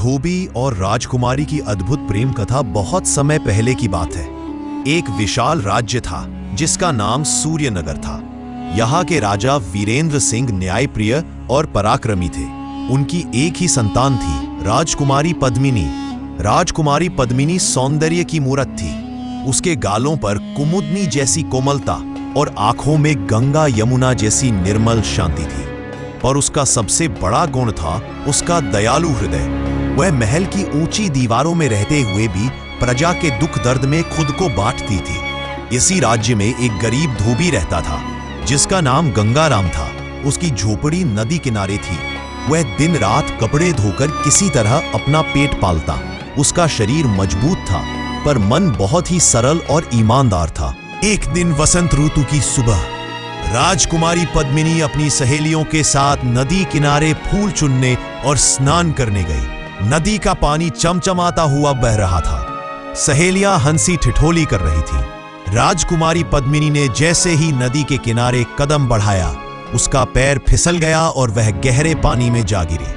धोबी और राजकुमारी की अद्भुत प्रेम कथा बहुत समय पहले की बात है। एक विशाल राज्य था जिसका नाम सूर्यनगर था। यहाँ के राजा वीरेंद्र सिंह न्यायप्रिय और पराक्रमी थे। उनकी एक ही संतान थी, राजकुमारी पद्मिनी। राजकुमारी पद्मिनी सौंदर्य की मूरत थी। उसके गालों पर कुमुदनी जैसी कोमलता और आंखों में गंगा यमुना जैसी निर्मल शांति थी। और उसका सबसे बड़ा गुण था उसका दयालु हृदय। वह महल की ऊंची दीवारों में रहते हुए भी प्रजा के दुख दर्द में खुद को बांटती थी। इसी राज्य में एक गरीब धोबी रहता था जिसका नाम गंगाराम था। उसकी झोपड़ी नदी किनारे थी। वह दिन रात कपड़े धोकर किसी तरह अपना पेट पालता। उसका शरीर मजबूत था पर मन बहुत ही सरल और ईमानदार था। एक दिन वसंत ऋतु की सुबह राजकुमारी पद्मिनी अपनी सहेलियों के साथ नदी किनारे फूल चुनने और स्नान करने गई। नदी का पानी चमचमाता हुआ बह रहा था। सहेलियां हंसी ठिठोली कर रही थीं। राजकुमारी पद्मिनी ने जैसे ही नदी के किनारे कदम बढ़ाया, उसका पैर फिसल गया और वह गहरे पानी में जा गिरी।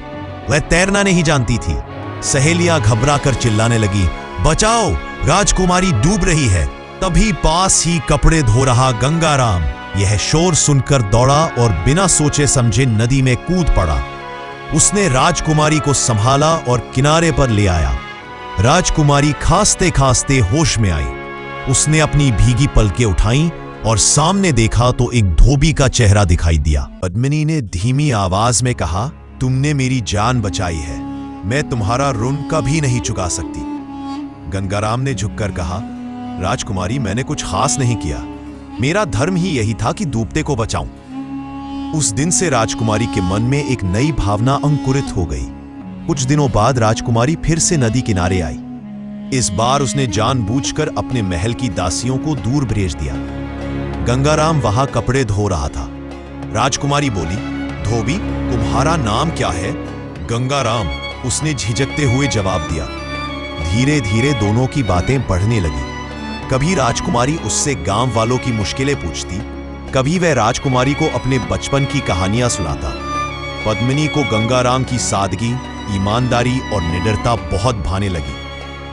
वह तैरना नहीं जानती थी। सहेलियां घबराकर चिल्लाने लगी, बचाओ, राजकुमारी डूब रही है। तभी पास ही कपड़े धो रहा गंगाराम यह शोर सुनकर दौड़ा और बिना सोचे समझे नदी में कूद पड़ा। उसने राजकुमारी को संभाला और किनारे पर ले आया। राजकुमारी खांसते खांसते होश में आई। उसने अपनी भीगी पलकें उठाईं और सामने देखा तो एक धोबी का चेहरा दिखाई दिया। पद्मिनी ने धीमी आवाज में कहा, तुमने मेरी जान बचाई है, मैं तुम्हारा ऋण कभी नहीं चुका सकती। गंगाराम ने झुककर कहा, राजकुमारी, मैंने कुछ खास नहीं किया। मेरा धर्म ही यही था कि डूबते को बचाऊं। उस दिन से राजकुमारी के मन में एक नई भावना अंकुरित हो गई। कुछ दिनों बाद राजकुमारी फिर से नदी किनारे आई। इस बार उसने जानबूझकर अपने महल की दासियों को दूर भेज दिया। गंगाराम वहां कपड़े धो रहा था। राजकुमारी बोली, धोबी, तुम्हारा नाम क्या है? गंगाराम, उसने झिझकते हुए जवाब दिया। धीरे धीरे दोनों की बातें बढ़ने लगी। कभी राजकुमारी उससे गांव वालों की मुश्किलें पूछती, कभी वह राजकुमारी को अपने बचपन की कहानियां सुनाता। पद्मिनी को गंगाराम की सादगी, ईमानदारी और निडरता बहुत भाने लगी।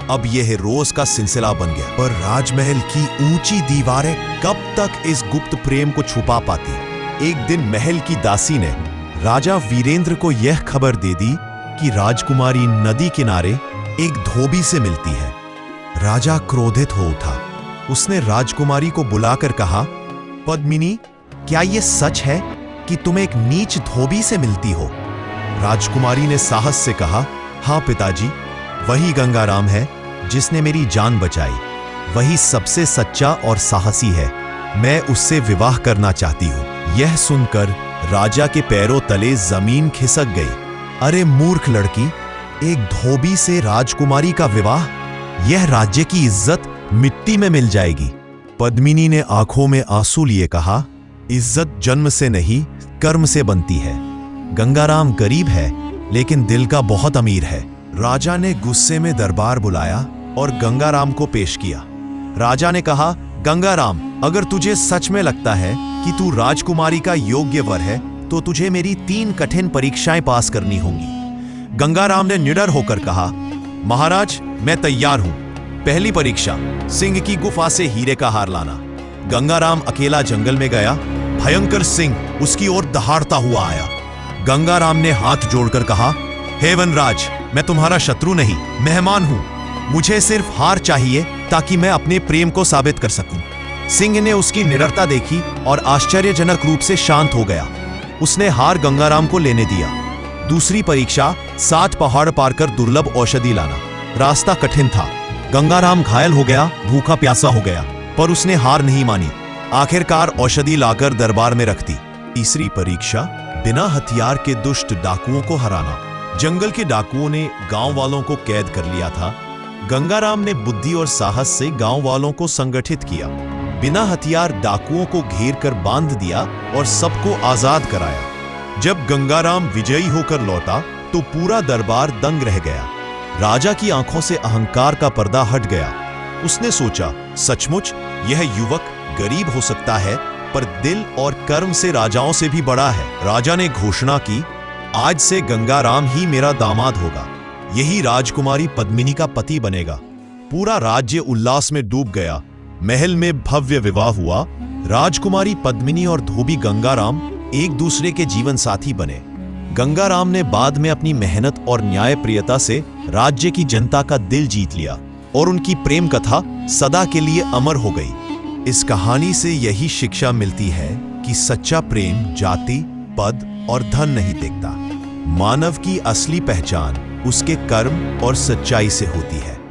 अब यह रोज का सिलसिला बन गया। पर राजमहल की ऊंची दीवारें कब तक इस गुप्त प्रेम को छुपा पाती? एक दिन महल की दासी ने राजा वीरेंद्र को यह खबर दे दी कि राजकुमारी नदी किनारे एक धोबी से मिलती है। राजा क्रोधित हो उठा। उसने राजकुमारी को बुलाकर कहा, पद्मिनी, क्या यह सच है कि तुम एक नीच धोबी से मिलती हो? राजकुमारी ने साहस से कहा, हाँ पिताजी, वही गंगाराम है जिसने मेरी जान बचाई। वही सबसे सच्चा और साहसी है। मैं उससे विवाह करना चाहती हूँ। यह सुनकर राजा के पैरों तले जमीन खिसक गई। अरे मूर्ख लड़की, एक धोबी से राजकुमारी का विवाह? यह राज्य की इज्जत मिट्टी में मिल जाएगी। पद्मिनी ने आंखों में आंसू लिए कहा, इज्जत जन्म से नहीं, कर्म से बनती है। गंगाराम गरीब है लेकिन दिल का बहुत अमीर है। राजा ने गुस्से में दरबार बुलाया और गंगाराम को पेश किया। राजा ने कहा, गंगाराम, अगर तुझे सच में लगता है कि तू राजकुमारी का योग्य वर है तो तुझे मेरी 3 कठिन परीक्षाएं पास करनी होंगी। गंगाराम ने निडर होकर कहा, महाराज, मैं तैयार हूं। पहली परीक्षा, सिंह की गुफा से हीरे का हार लाना। गंगाराम अकेला जंगल में गया। भयंकर सिंह उसकी ओर दहाड़ता हुआ आया। गंगाराम ने हाथ जोड़कर कहा, हे वनराज, मैं तुम्हारा शत्रु नहीं, मेहमान हूं। मुझे सिर्फ हार चाहिए ताकि मैं अपने प्रेम को साबित कर सकूं। सिंह ने उसकी निडरता देखी और आश्चर्यजनक रूप से शांत हो गया। उसने हार गंगाराम को लेने दिया। दूसरी परीक्षा, 7 पहाड़ पार कर दुर्लभ औषधि लाना। रास्ता कठिन था। गंगाराम घायल हो गया, भूखा प्यासा हो गया, पर उसने हार नहीं मानी। आखिरकार औषधि लाकर दरबार में रख दी। तीसरी परीक्षा, बिना हथियार के दुष्ट डाकुओं को हराना। जंगल के डाकुओं ने गांव वालों को कैद कर लिया था। गंगाराम ने बुद्धि और साहस से गांव वालों को संगठित किया। बिना हथियार डाकुओं को घेर कर बांध दिया और सबको आजाद कराया। जब गंगाराम विजयी होकर लौटा तो पूरा दरबार दंग रह गया। राजा की आंखों से अहंकार का पर्दा हट गया। उसने सोचा, सचमुच यह युवक गरीब हो सकता है पर दिल और कर्म से राजाओं से भी बड़ा है। राजा ने घोषणा की, आज से गंगाराम ही मेरा दामाद होगा। यही राजकुमारी पद्मिनी का पति बनेगा। पूरा राज्य उल्लास में डूब गया। महल में भव्य विवाह हुआ। राजकुमारी पद्मिनी और धोबी गंगाराम एक दूसरे के जीवन साथी बने। गंगाराम ने बाद में अपनी मेहनत और न्यायप्रियता से राज्य की जनता का दिल जीत लिया और उनकी प्रेम कथा सदा के लिए अमर हो गई। इस कहानी से यही शिक्षा मिलती है कि सच्चा प्रेम जाति, पद और धन नहीं देखता। मानव की असली पहचान उसके कर्म और सच्चाई से होती है।